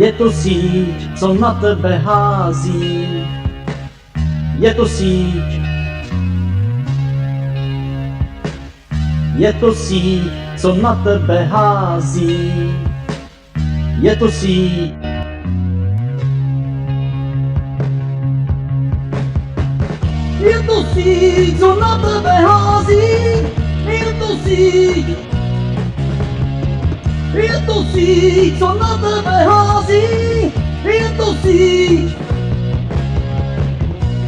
Je to síť, co na tebe hází. Je to síť. Je to síť, co na tebe hází. Je to síť. Je to síť, co na tebe hází. Je to síť. Je to síť, co na tebe hází. Je to síť.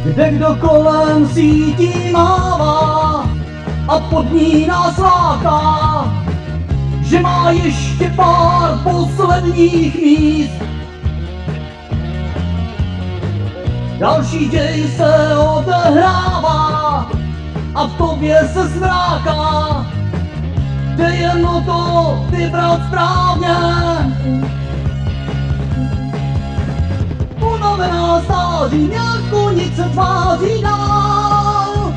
Kde kdo kolem sítí mává a pod ní nás láká, že má ještě pár posledních míst. Další děj se odehrává a v tobě se zmráká. Jde jen o to vybrat správně. Unavená stáří nějakou nic se tváří dál.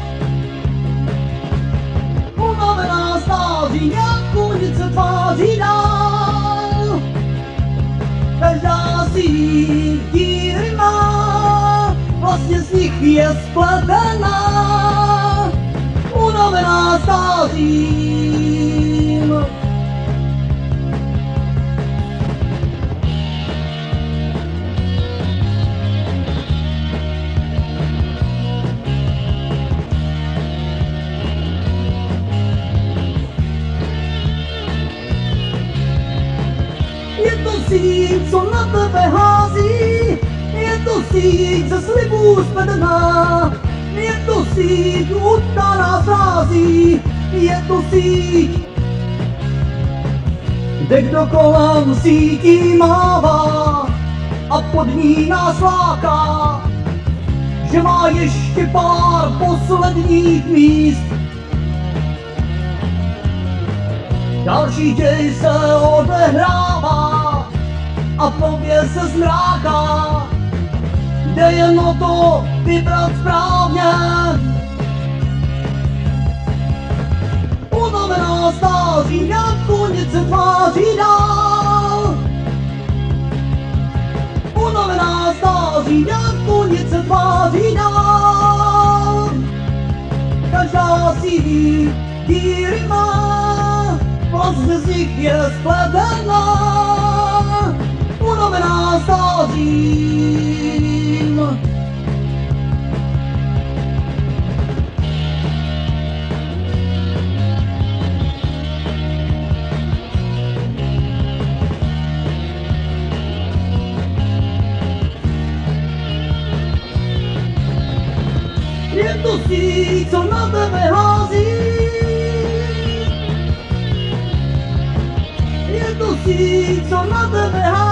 Unavená stáří nějakou nic se tváří dál. Každá síť díry má, vlastně z nich je spletená. Unavená stářím. Je to síť, co na tebe hází. Je to síť ze slibů zvedená. Je to síť, utaná sází. Je to síť, kde kdo kolem sítí mává a pod ní nás láká, že má ještě pár posledních míst. Další děj se odehrává a v tobě se zmráká. Jde jen o to vybrat správně. Unavená stáří nějakou nic se tváří dál. Unavená stáří nějakou nic se tváří dál. Každá síť díry má, vlastně z nich je spletená. Unavená stářím. Je to síť, co na tebe hází. Je to síť, co na tebe hází.